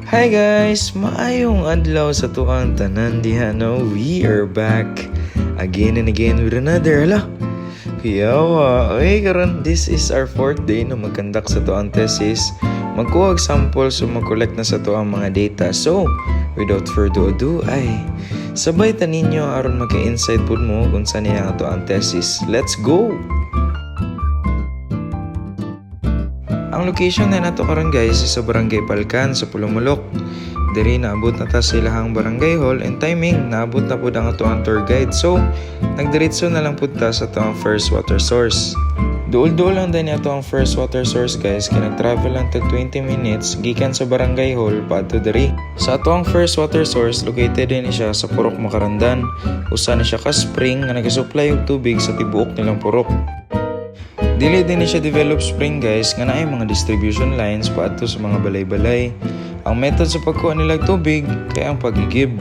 Hi guys! Maayong adlaw sa tuang tanan diha no. We are back again and again with another. Kuyawa. Okay karon, this is our 4th day na magkandak sa tuang thesis. Magkuha og sample so mag-collect na sa tuang mga data. So, without further ado ay sabay ta ninyo aron maka-insight pud mo kung saan niya ang tuang thesis. Let's go! Ang location na nato karon guys is sa Barangay Palkan sa Pulumulok. Diri naabot na ta sa ilahang barangay hall and timing naabot na pud ang atoang tour guide. So, nagdiretso na lang pud ta sa atoang first water source. Duol-duol lang din ato ang first water source guys, kaya nag-travel lang tag 20 minutes gikan sa barangay hall paadto diri. Sa ato ang first water source, located din siya sa Purok Makarandan. Usa na siya ka spring nga nagasupply og tubig sa tibuok nilang purok. Dili din siya develop spring guys nga naay mga distribution lines paadto sa mga balay-balay. Ang method sa pagkuha nila tubig kay ang pagigib.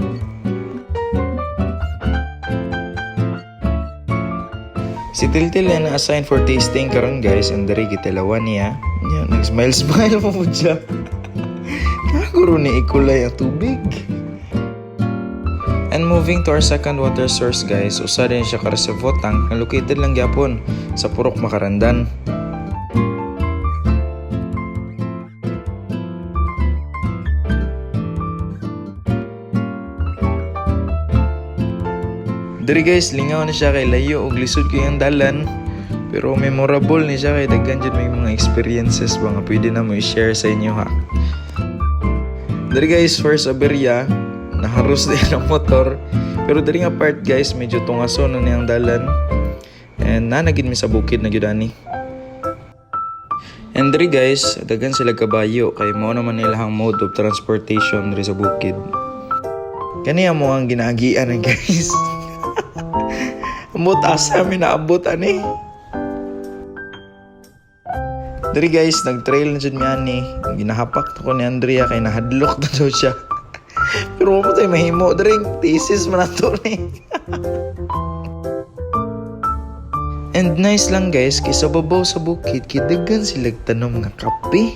Si Tiltil na assign for tasting karon guys and diri gitilawan niya. Nag-smile mo po siya. Kaguro ni ikulay ang tubig. And moving to our second water source guys, usa din siya ka reservoir tank na located lang gyapon sa Purok Makarandan. Diri guys, lingaw na siya kay layo ug lisod ko yung dalan. Pero memorable ni siya kay daghan jud may mga experiences ba nga pwede na mo i-share sa inyo ha. Diri guys, first aberya naharos din ang motor. Pero diri nga part guys, medyo tungason na niyang dalan. And nanagid mi sa bukid na gyud ani. And diri guys, daghan sila kabayo kay mao naman ilahang mode of transportation diri sa bukid. Kaniya mo ang ginagian guys. Amot asa mi naabot ani. Diri guys, nag-trail na jud mi ani. Ginahapak ko ni Andrea kay nahadlok na daw siya. Pero mo tayo mahimo drink thesis man ato ni. And nice lang guys, kay sa babaw sa bukid kidagan sila tanom nga kape.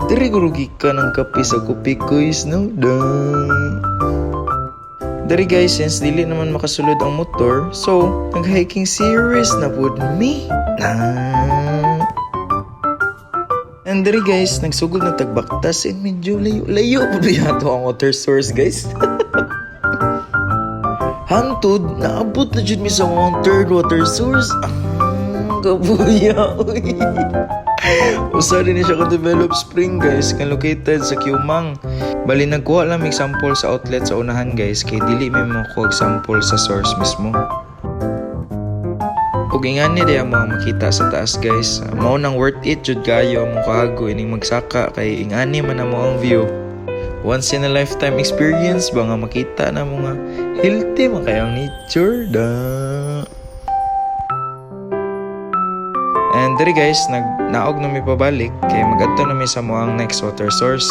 Diri gurugi ka ng kape sa kopi guys no. Dari guys, since dili naman makasulod ang motor, so nag-hiking series na pud mi. And dari guys, nagsugod na tagbaktas and medyo layo pud yato ang water source guys. Hantod, naabot na jud mi sa third water source. Kabuya, uy. Usa din siya ka-develop spring guys, kan located sa Kiumang. Bali nagkuha lang example sa outlet sa unahan guys, kay dili may makuha example sa source mismo. Ug ingani diya mo makita sa taas guys, mao nang worth it jud kayo mo kahago ining magsaka kay ingani man na mo ang view. Once in a lifetime experience ba nga makita na mo nga healthy man kayang nature da. And diri guys, naog na mi pabalik kay magadto na mi sa moang next water source.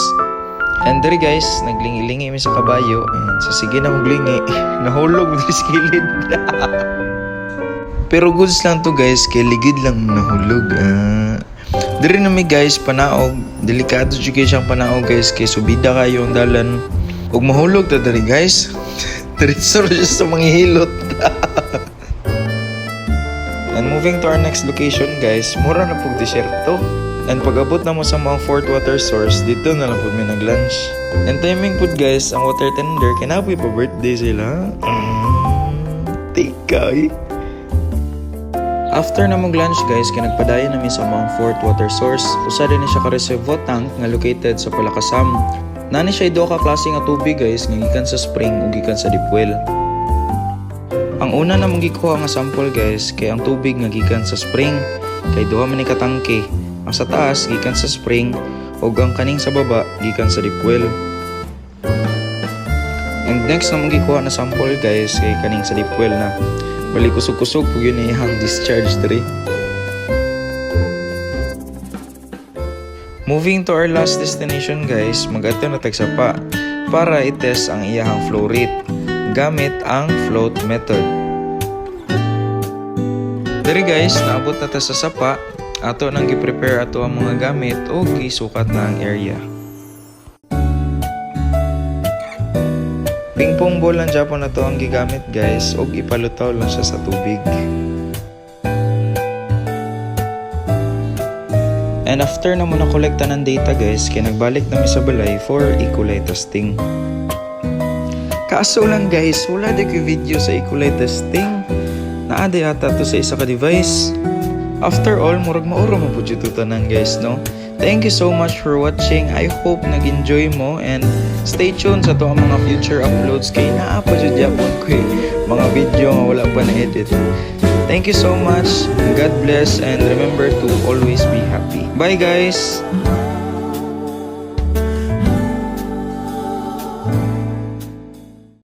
And diri guys, naglingi-lingi mi sa kabayo. And so sige na maglingi. Nahulog mo sa kilid. Pero goods lang to guys, kay ligid lang nahulog. Diri na mi guys, panaog. Delikado jud kay siyang panaog guys, kay subida kayo ang dalan. Ug mahulog ta diri guys. Diretso ra sa mga hilot. And moving to our next location guys, mura na pug disyerto. And pag-abot na mo sa mga 4th water source, dito na lang po may nag-lunch. And timing po guys, ang water tender, kinapoy pa birthday sila. Tikay. After na mag-lunch guys, kinagpadayon namin sa mga 4th water source. Usa din siya ka-reservoir tank nga located sa Palakasam. Nani siya ido ka klase nga tubig guys, nga gikan sa spring o gikan sa deep well. Ang una na mong gikuha nga sample guys, kay ang tubig nga gikan sa spring, kay duha man ni katangke. Ang sa taas gikan sa spring ug ang kaning sa baba gikan sa deep well. And next na mong gikuha na sample guys kay kaning sa deep well na. Bali kusog-kusog pug yun ihang discharge diri. Moving to our last destination guys, mag-adto na tag sapa para i-test ang iyahang flow rate gamit ang float method. Diri guys, naabot na ta sa sapa. Ato nang gi-prepare ato ang mga gamit o gisukat na ang area. Ping-pong ball lang Japon na to ang gigamit guys, og ipalutaw lang siya sa tubig. And after na mo na kolekta ng data guys, kaya nagbalik na mi sa balay for equally testing. Kaso lang guys, wala di ko video sa equally testing. Naade ata to sa isa ka device. After all, murag mauro mo po dito tanan guys, no? Thank you so much for watching. I hope nag-enjoy mo and stay tuned sa to ang mga future uploads kay naa pa jud yapon ko mga video nga wala pa na edit. Thank you so much. God bless and remember to always be happy. Bye guys!